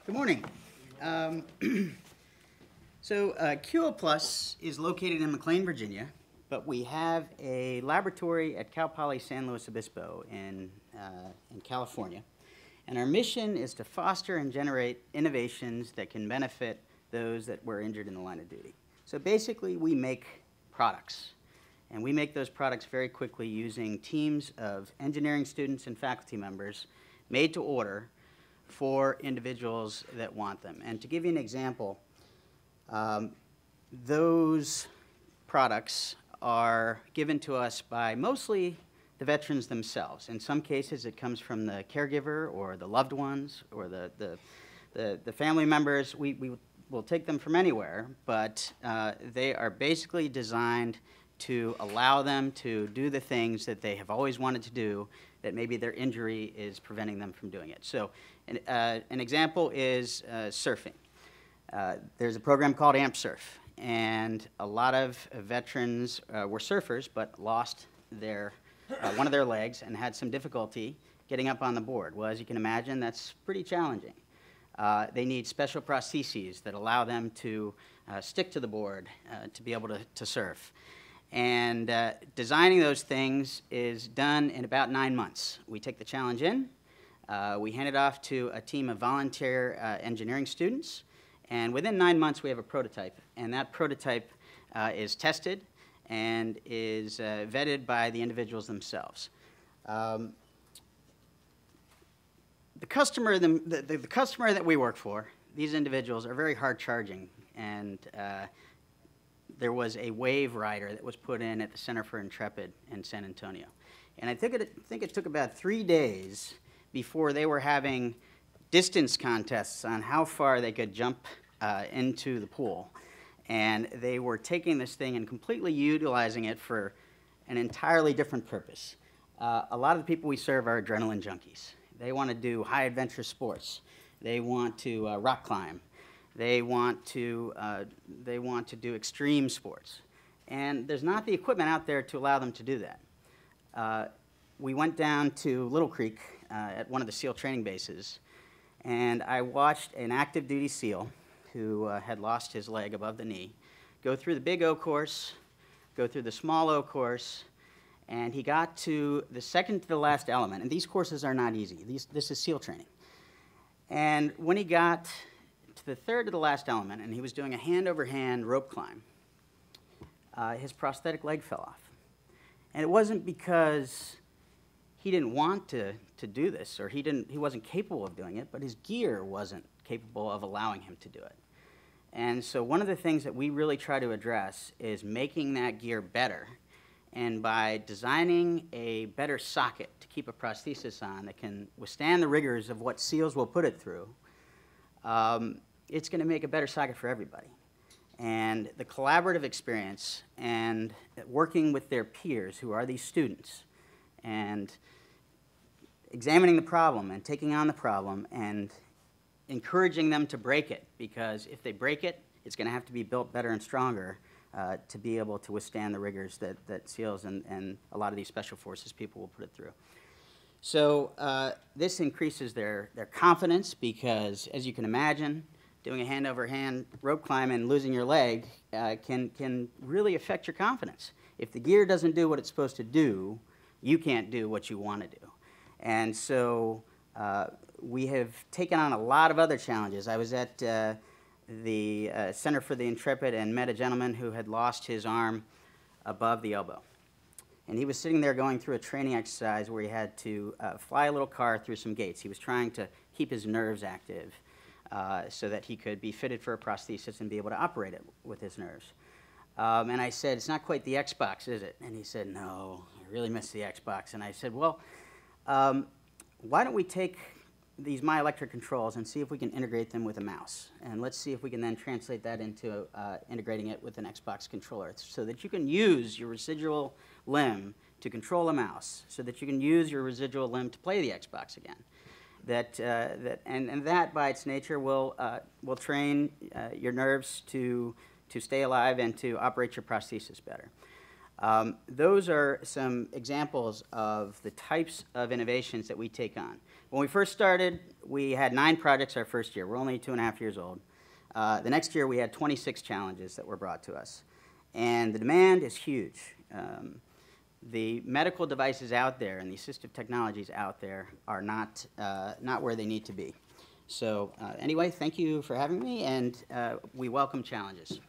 Good morning. QO Plus is located in McLean, Virginia, but we have a laboratory at Cal Poly San Luis Obispo in California. And our mission is to foster and generate innovations that can benefit those that were injured in the line of duty. So basically, we make products. And we make those products very quickly using teams of engineering students and faculty members made to order for individuals that want them. And to give you an example, those products are given to us by mostly the veterans themselves. In some cases, it comes from the caregiver or the loved ones or the family members. We will take them from anywhere, but they are basically designed to allow them to do the things that they have always wanted to do that maybe their injury is preventing them from doing it. So an example is surfing. There's a program called AMP Surf, and a lot of veterans were surfers but lost one of their legs and had some difficulty getting up on the board. Well, as you can imagine, that's pretty challenging. They need special prostheses that allow them to stick to the board to be able to surf. And designing those things is done in about 9 months. We take the challenge in, we hand it off to a team of volunteer engineering students, and within 9 months we have a prototype. And that prototype is tested and is vetted by the individuals themselves. The customer that we work for, these individuals are very hard charging, and there was a wave rider that was put in at the Center for Intrepid in San Antonio. And I think it took about 3 days before they were having distance contests on how far they could jump into the pool. And they were taking this thing and completely utilizing it for an entirely different purpose. A lot of the people we serve are adrenaline junkies. They want to do high adventure sports. They want to rock climb. They want to do extreme sports. And there's not the equipment out there to allow them to do that. We went down to Little Creek at one of the SEAL training bases, and I watched an active duty SEAL who had lost his leg above the knee go through the big O course, go through the small O course, and he got to the second to the last element. And these courses are not easy. This is SEAL training. And when he got to the third to the last element, and he was doing a hand-over-hand rope climb, his prosthetic leg fell off. And it wasn't because he didn't want to do this, or he wasn't capable of doing it, but his gear wasn't capable of allowing him to do it. And so one of the things that we really try to address is making that gear better. And by designing a better socket to keep a prosthesis on that can withstand the rigors of what SEALs will put it through, it's going to make a better socket for everybody. And the collaborative experience and working with their peers, who are these students, and examining the problem and taking on the problem and encouraging them to break it, because if they break it, it's going to have to be built better and stronger to be able to withstand the rigors that SEALs and a lot of these special forces people will put it through. So this increases their confidence, because, as you can imagine, doing a hand-over-hand rope climb and losing your leg can really affect your confidence. If the gear doesn't do what it's supposed to do, you can't do what you want to do. And so we have taken on a lot of other challenges. I was at the Center for the Intrepid and met a gentleman who had lost his arm above the elbow. And he was sitting there going through a training exercise where he had to fly a little car through some gates. He was trying to keep his nerves active so that he could be fitted for a prosthesis and be able to operate it with his nerves. And I said, "It's not quite the Xbox, is it?" And he said, "No, I really miss the Xbox." And I said, "Well, why don't we take these myoelectric controls and see if we can integrate them with a mouse. And let's see if we can then translate that into integrating it with an Xbox controller, so that you can use your residual limb to control a mouse, so that you can use your residual limb to play the Xbox again. And that, by its nature, will train your nerves to stay alive and to operate your prosthesis better." Those are some examples of the types of innovations that we take on. When we first started, we had 9 projects our first year. We're only 2.5 years old. The next year, we had 26 challenges that were brought to us. And the demand is huge. The medical devices out there and the assistive technologies out there are not where they need to be. So anyway, thank you for having me, and we welcome challenges.